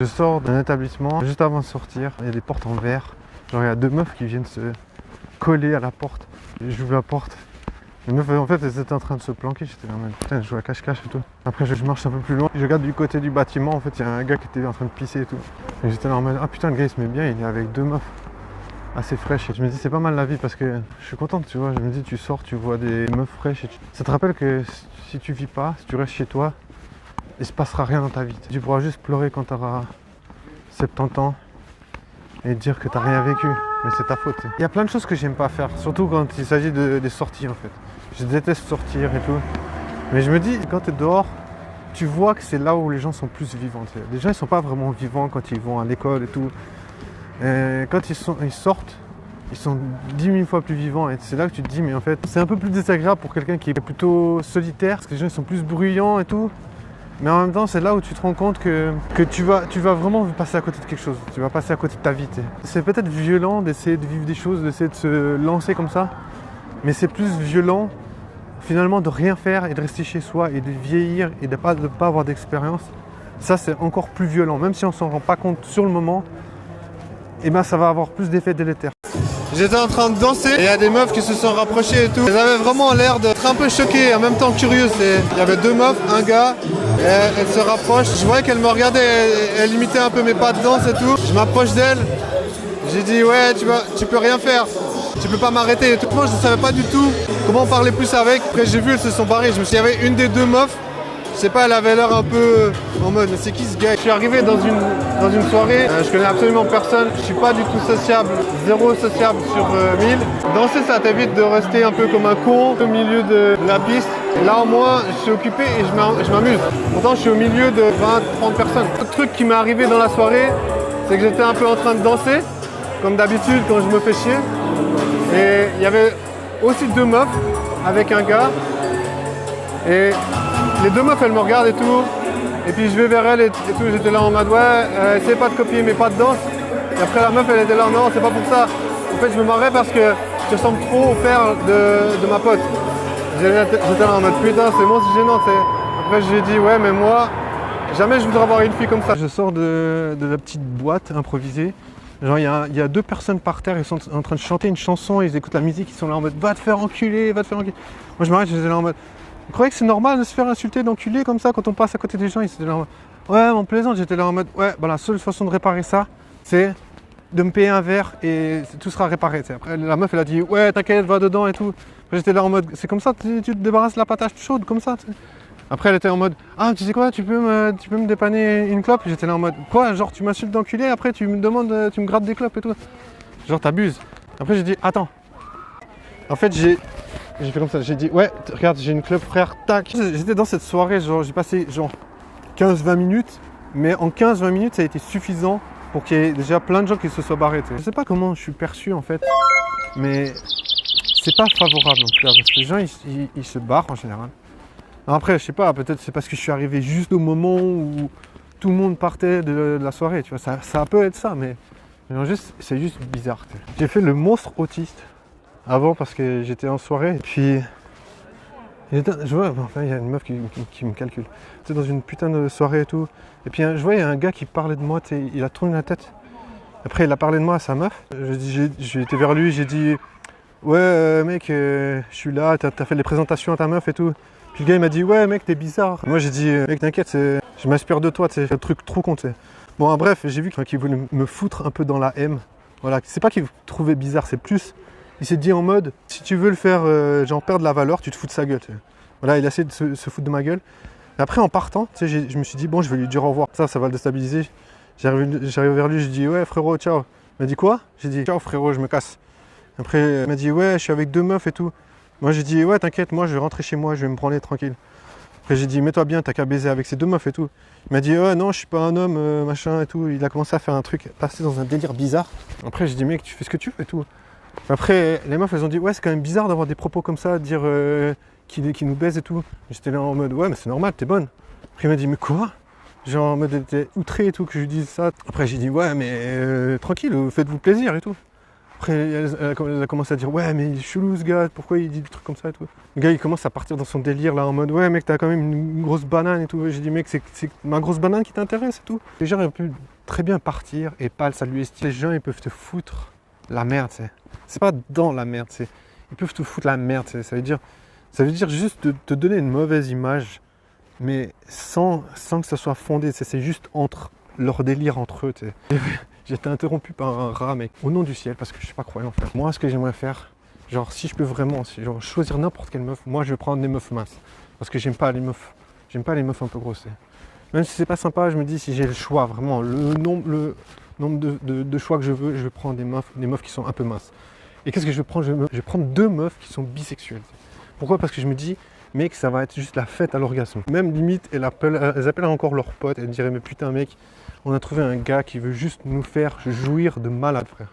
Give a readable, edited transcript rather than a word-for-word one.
Je sors d'un établissement, juste avant de sortir, il y a des portes en verre. Genre il y a deux meufs qui viennent se coller à la porte. J'ouvre la porte. Les meufs en fait elles étaient en train de se planquer, j'étais là en mode putain je joue à cache-cache et tout. Après je marche un peu plus loin, je regarde du côté du bâtiment, en fait il y a un gars qui était en train de pisser et tout. Et j'étais là en mode ah putain le gars il se met bien, il est avec deux meufs assez fraîches. Et je me dis c'est pas mal la vie parce que je suis contente tu vois, je me dis tu sors, tu vois des meufs fraîches et ça te rappelle que si tu vis pas, si tu restes chez toi, il se passera rien dans ta vie. Tu pourras juste pleurer quand tu auras 70 ans et dire que t'as rien vécu, mais c'est ta faute. Il y a plein de choses que j'aime pas faire, surtout quand il s'agit des sorties en fait. Je déteste sortir et tout, mais je me dis quand tu es dehors, tu vois que c'est là où les gens sont plus vivants. Tu sais. Les gens ils sont pas vraiment vivants quand ils vont à l'école et tout. Et quand ils sortent, ils sont 10 000 fois plus vivants et c'est là que tu te dis mais en fait c'est un peu plus désagréable pour quelqu'un qui est plutôt solitaire parce que les gens ils sont plus bruyants et tout. Mais en même temps, c'est là où tu te rends compte que tu vas vraiment passer à côté de quelque chose. Tu vas passer à côté de ta vie. C'est peut-être violent d'essayer de vivre des choses, d'essayer de se lancer comme ça. Mais c'est plus violent, finalement, de rien faire et de rester chez soi et de vieillir et de pas avoir d'expérience. Ça, c'est encore plus violent. Même si on s'en rend pas compte sur le moment, et ben, ça va avoir plus d'effets délétères. J'étais en train de danser et il y a des meufs qui se sont rapprochées et tout. Elles avaient vraiment l'air d'être un peu choquées et en même temps curieuses. Il y avait deux meufs, un gars, et elles se rapprochent. Je voyais qu'elles me regardaient, elles imitaient un peu mes pas de danse et tout. Je m'approche d'elles, j'ai dit ouais tu peux rien faire, tu peux pas m'arrêter et tout. Moi je savais pas du tout comment parler plus avec. Après j'ai vu elles se sont barrées, je me suis dit il y avait une des deux meufs. Je sais pas, elle avait l'air un peu en mode c'est qui ce gars? Je suis arrivé dans une soirée, je connais absolument personne, je suis pas du tout sociable, zéro sociable sur 1000. Danser ça t'évite de rester un peu comme un con au milieu de la piste. Et là au moins je suis occupé et je m'amuse. Pourtant je suis au milieu de 20-30 personnes. Le truc qui m'est arrivé dans la soirée, c'est que j'étais un peu en train de danser, comme d'habitude quand je me fais chier. Et il y avait aussi deux meufs avec un gars. Et les deux meufs elles me regardent et tout, et puis je vais vers elles et tout, j'étais là en mode ouais, essayez pas de copier mes pas de danse. Et après la meuf elle était là, non c'est pas pour ça. En fait je me marrais parce que je ressemble trop au père de ma pote. J'étais là en mode putain c'est bon c'est gênant. Après j'ai dit ouais mais moi, jamais je voudrais avoir une fille comme ça. Je sors de la petite boîte improvisée. Genre il y a deux personnes par terre, ils sont en train de chanter une chanson, ils écoutent la musique, ils sont là en mode va te faire enculer, va te faire enculer. Moi je m'arrête, j'étais là en mode vous croyez que c'est normal de se faire insulter, d'enculer comme ça quand on passe à côté des gens? Ils étaient là en mode ouais, mon plaisant. J'étais là en mode ouais, bah la seule façon de réparer ça, c'est de me payer un verre et tout sera réparé. T'sais. Après la meuf elle a dit ouais, t'inquiète, va dedans et tout. Après j'étais là en mode c'est comme ça, tu te débarrasses de la patate chaude comme ça. T'sais. Après elle était en mode ah, tu sais quoi, tu peux me dépanner une clope? J'étais là en mode quoi, genre tu m'insultes d'enculé, après tu me demandes, tu me grattes des clopes et tout. Genre t'abuses. Après j'ai dit attends. En fait j'ai fait comme ça, j'ai dit ouais, regarde, j'ai une clope frère, tac. J'étais dans cette soirée, genre j'ai passé genre 15-20 minutes, mais en 15-20 minutes ça a été suffisant pour qu'il y ait déjà plein de gens qui se soient barrés. Je sais pas comment je suis perçu en fait, mais c'est pas favorable en tout cas, parce que les gens ils se barrent en général. Alors après je sais pas, peut-être c'est parce que je suis arrivé juste au moment où tout le monde partait de la soirée, tu vois, ça peut être ça, mais c'est juste bizarre. J'ai fait le monstre autiste. Avant parce que j'étais en soirée et puis je vois, enfin il y a une meuf qui me calcule. J'étais dans une putain de soirée et tout. Et puis je vois il y a un gars qui parlait de moi, il a tourné la tête. Après il a parlé de moi à sa meuf. J'ai été vers lui, j'ai dit ouais mec je suis là, t'as fait les présentations à ta meuf et tout. Puis le gars il m'a dit ouais mec t'es bizarre. Moi j'ai dit mec t'inquiète, je m'inspire de toi, c'est un truc trop con. Bon bref, j'ai vu qu'il voulait me foutre un peu dans la M. Voilà, c'est pas qu'il me trouvait bizarre, c'est plus. Il s'est dit en mode, si tu veux le faire genre perdre la valeur, tu te fous de sa gueule. T'sais. Voilà, il a essayé de se foutre de ma gueule. Et après en partant, je me suis dit bon, je vais lui dire au revoir. Ça va le déstabiliser. J'arrive vers lui, je dis ouais frérot, ciao. Il m'a dit quoi? J'ai dit ciao frérot, je me casse. Après il m'a dit ouais, je suis avec deux meufs et tout. Moi j'ai dit ouais t'inquiète, moi je vais rentrer chez moi, je vais me branler tranquille. Après j'ai dit mets-toi bien, t'as qu'à baiser avec ces deux meufs et tout. Il m'a dit ouais non, je suis pas un homme, machin et tout. Il a commencé à faire un truc, passer dans un délire bizarre. Après j'ai dit mec, tu fais ce que tu veux et tout. Après, les meufs, elles ont dit ouais, c'est quand même bizarre d'avoir des propos comme ça, dire qu'ils nous baisent et tout. J'étais là en mode ouais, mais c'est normal, t'es bonne. Après, il m'a dit mais quoi? Genre en mode, elle était outrée et tout, que je lui dise ça. Après, j'ai dit ouais, mais tranquille, faites-vous plaisir et tout. Après, elle a commencé à dire ouais, mais il est chelou ce gars, pourquoi il dit des trucs comme ça et tout. Le gars, il commence à partir dans son délire là en mode ouais, mec, t'as quand même une grosse banane et tout. J'ai dit mec, c'est ma grosse banane qui t'intéresse et tout. Les gens, ils peuvent très bien partir et pas ça lui estime. Les gens, ils peuvent te foutre la merde, c'est pas dans la merde, ils peuvent te foutre la merde, ça veut dire juste te donner une mauvaise image, mais sans que ça soit fondé, c'est juste entre leur délire entre eux. J'ai été interrompu par un rat, mec, au nom du ciel, parce que je suis pas croyant, frère. Moi, ce que j'aimerais faire, genre, si je peux vraiment, genre, choisir n'importe quelle meuf, moi, je vais prendre des meufs minces. Parce que j'aime pas les meufs un peu grosses. Même si c'est pas sympa, je me dis, si j'ai le choix, vraiment, le nombre de choix que je vais prendre des meufs qui sont un peu minces. Et qu'est-ce que je vais prendre? Je vais prendre 2 meufs qui sont bisexuelles. Pourquoi? Parce que je me dis, mec, ça va être juste la fête à l'orgasme. Même limite, elles appellent encore leurs potes, elles diraient, mais putain, mec, on a trouvé un gars qui veut juste nous faire jouir de malade, frère.